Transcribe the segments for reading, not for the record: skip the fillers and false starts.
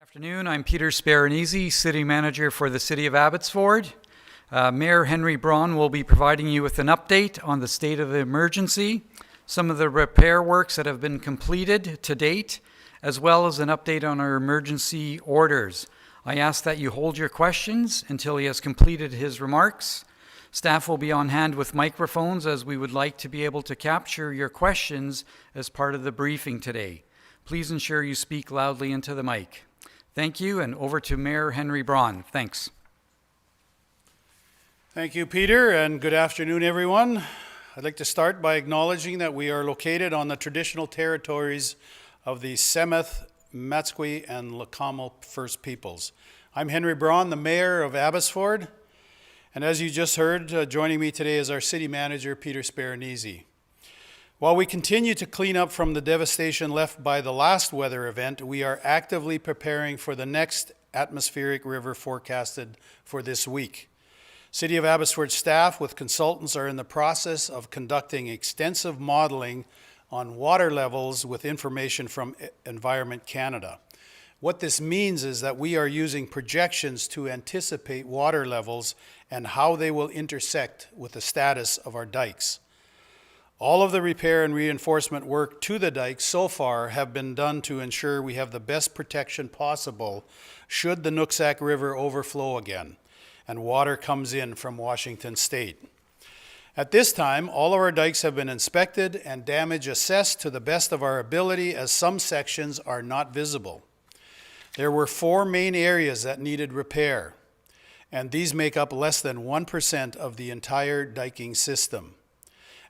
Afternoon, I'm Peter Sparanese, City Manager for the City of Abbotsford. Mayor Henry Braun will be providing you with an update on the state of the emergency, some of the repair works that have been completed to date, as well as an update on our emergency orders. I ask that you hold your questions until he has completed his remarks. Staff will be on hand with microphones as we would like to be able to capture your questions as part of the briefing today. Please ensure you speak loudly into the mic. Thank you, and over to Mayor Henry Braun. Thanks. Thank you, Peter, and good afternoon, everyone. I'd like to start by acknowledging that we are located on the traditional territories of the Tsemeth, Matsqui, and Leqama First Peoples. I'm Henry Braun, the Mayor of Abbotsford, and as you just heard, joining me today is our City Manager, Peter Sparanese. While we continue to clean up from the devastation left by the last weather event, we are actively preparing for the next atmospheric river forecasted for this week. City of Abbotsford staff with consultants are in the process of conducting extensive modeling on water levels with information from Environment Canada. What this means is that we are using projections to anticipate water levels and how they will intersect with the status of our dikes. All of the repair and reinforcement work to the dikes so far have been done to ensure we have the best protection possible should the Nooksack River overflow again and water comes in from Washington State. At this time, all of our dikes have been inspected and damage assessed to the best of our ability, as some sections are not visible. There were 4 main areas that needed repair, and these make up less than 1% of the entire diking system.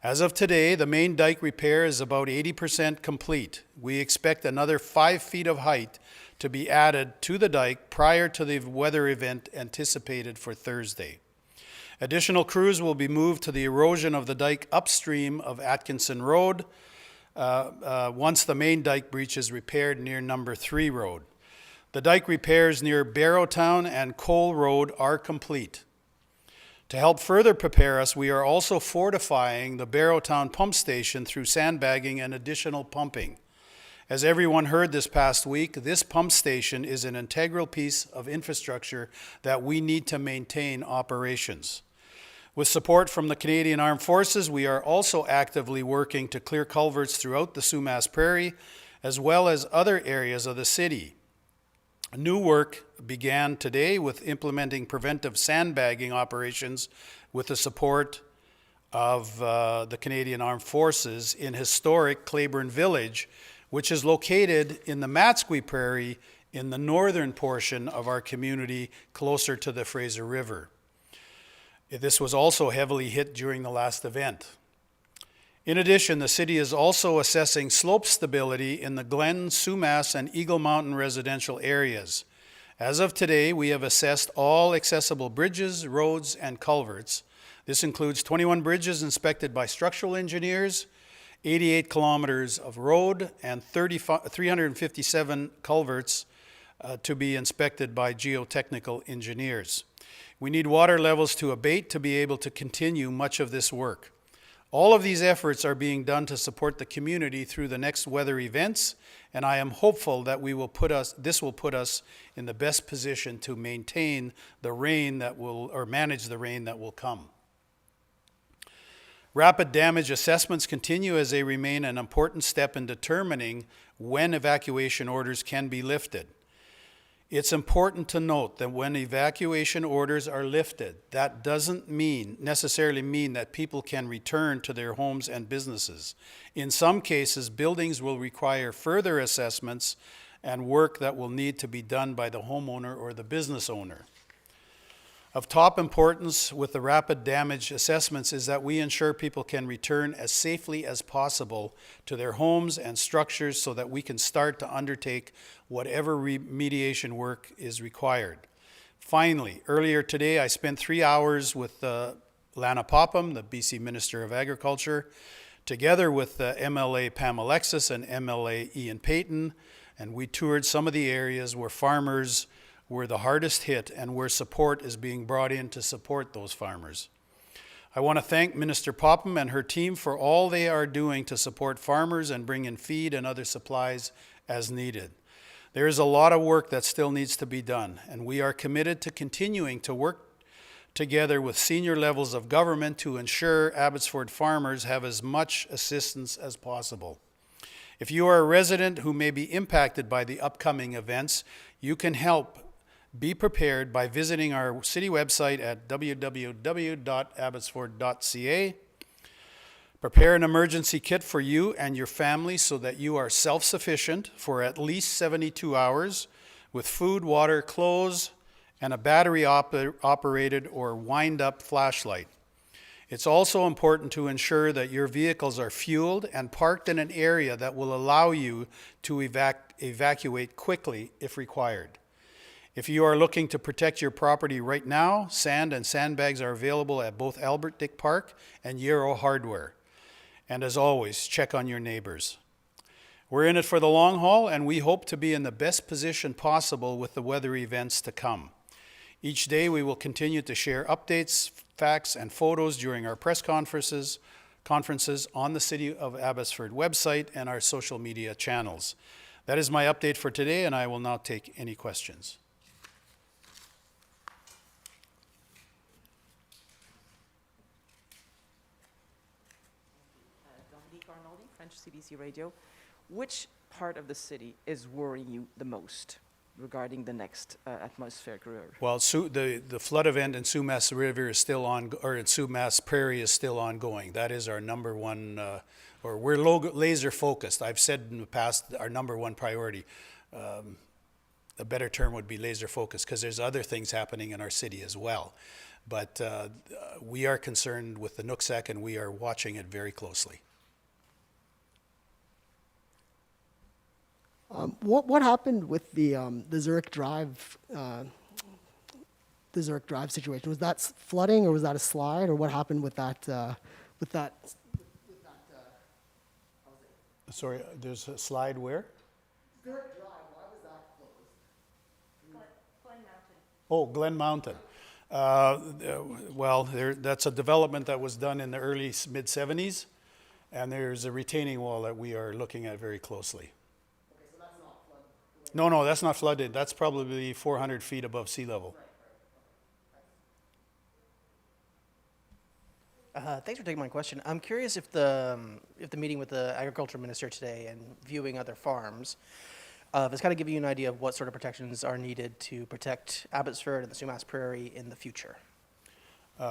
As of today, the main dike repair is about 80% complete. We expect another 5 feet of height to be added to the dike prior to the weather event anticipated for Thursday. Additional crews will be moved to the erosion of the dike upstream of Atkinson Road once the main dike breach is repaired near number 3 Road. The dike repairs near Barrowtown and Cole Road are complete. To help further prepare us, we are also fortifying the Barrowtown pump station through sandbagging and additional pumping. As everyone heard this past week, this pump station is an integral piece of infrastructure that we need to maintain operations. With support from the Canadian Armed Forces, we are also actively working to clear culverts throughout the Sumas Prairie, as well as other areas of the city. New work began today with implementing preventive sandbagging operations with the support of the Canadian Armed Forces in historic Claiborne Village, which is located in the Matsqui Prairie in the northern portion of our community closer to the Fraser River. This was also heavily hit during the last event. In addition, the city is also assessing slope stability in the Glen, Sumas, and Eagle Mountain residential areas. As of today, we have assessed all accessible bridges, roads, and culverts. This includes 21 bridges inspected by structural engineers, 88 kilometers of road, and 357 culverts to be inspected by geotechnical engineers. We need water levels to abate to be able to continue much of this work. All of these efforts are being done to support the community through the next weather events, and I am hopeful that this will put us in the best position to maintain the rain manage the rain that will come. Rapid damage assessments continue as they remain an important step in determining when evacuation orders can be lifted. It's important to note that when evacuation orders are lifted, that doesn't necessarily mean that people can return to their homes and businesses. In some cases, buildings will require further assessments and work that will need to be done by the homeowner or the business owner. Of top importance with the rapid damage assessments is that we ensure people can return as safely as possible to their homes and structures so that we can start to undertake whatever remediation work is required. Finally, earlier today I spent 3 hours with Lana Popham, the BC Minister of Agriculture, together with MLA Pam Alexis and MLA Ian Payton, and we toured some of the areas where farmers were the hardest hit and where support is being brought in to support those farmers. I want to thank Minister Popham and her team for all they are doing to support farmers and bring in feed and other supplies as needed. There is a lot of work that still needs to be done, and we are committed to continuing to work together with senior levels of government to ensure Abbotsford farmers have as much assistance as possible. If you are a resident who may be impacted by the upcoming events, you can help be prepared by visiting our city website at www.abbotsford.ca. Prepare an emergency kit for you and your family so that you are self-sufficient for at least 72 hours with food, water, clothes, and a battery-operated or wind-up flashlight. It's also important to ensure that your vehicles are fueled and parked in an area that will allow you to evacuate quickly if required. If you are looking to protect your property right now, sand and sandbags are available at both Albert Dick Park and Yarrow Hardware. And as always, check on your neighbors. We're in it for the long haul, and we hope to be in the best position possible with the weather events to come. Each day we will continue to share updates, facts, and photos during our press conferences on the City of Abbotsford website and our social media channels. That is my update for today, and I will now take any questions. French CBC Radio. Which part of the city is worrying you the most regarding the next atmospheric river? Well, the flood event in Sumas River is still on, or in Sumas Prairie is still ongoing. That is our number one, we're laser focused. I've said in the past our number one priority. A better term would be laser focused because there's other things happening in our city as well. But we are concerned with the Nooksack and we are watching it very closely. What happened with the Zurich Drive situation? Was that flooding or was that a slide, or what happened with that? Sorry, there's a slide where? Zurich Drive. Why was that closed? Glen Mountain. Well, that's a development that was done in the early mid-70s, and there's a retaining wall that we are looking at very closely. No, that's not flooded. That's probably 400 feet above sea level. Thanks for taking my question. I'm curious if the meeting with the agriculture minister today and viewing other farms has kind of given you an idea of what sort of protections are needed to protect Abbotsford and the Sumas Prairie in the future.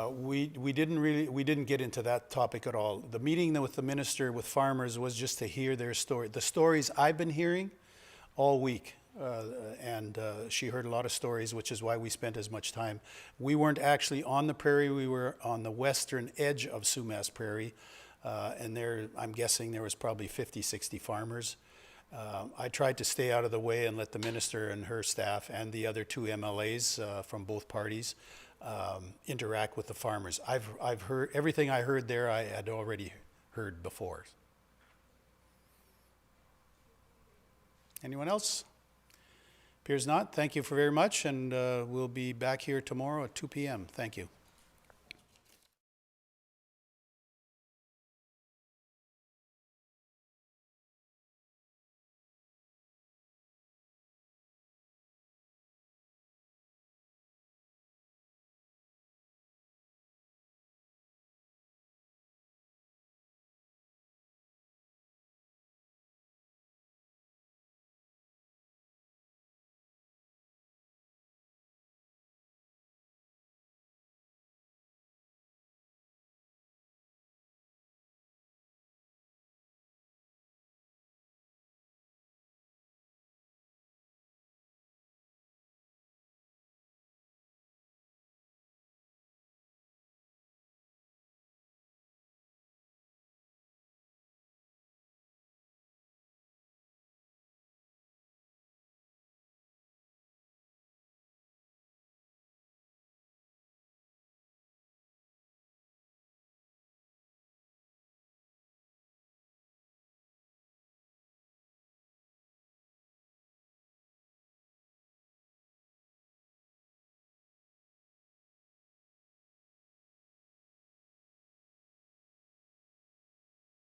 We didn't get into that topic at all. The meeting with the minister with farmers was just to hear their story. The stories I've been hearing all week, and she heard a lot of stories, which is why we spent as much time. We weren't actually on the prairie, we were on the western edge of Sumas Prairie, and there, I'm guessing there was probably 50, 60 farmers. I tried to stay out of the way and let the minister and her staff and the other two MLAs from both parties interact with the farmers. I've heard, everything I heard there I had already heard before. Anyone else? Appears not. Thank you very much, and we'll be back here tomorrow at 2 p.m. Thank you.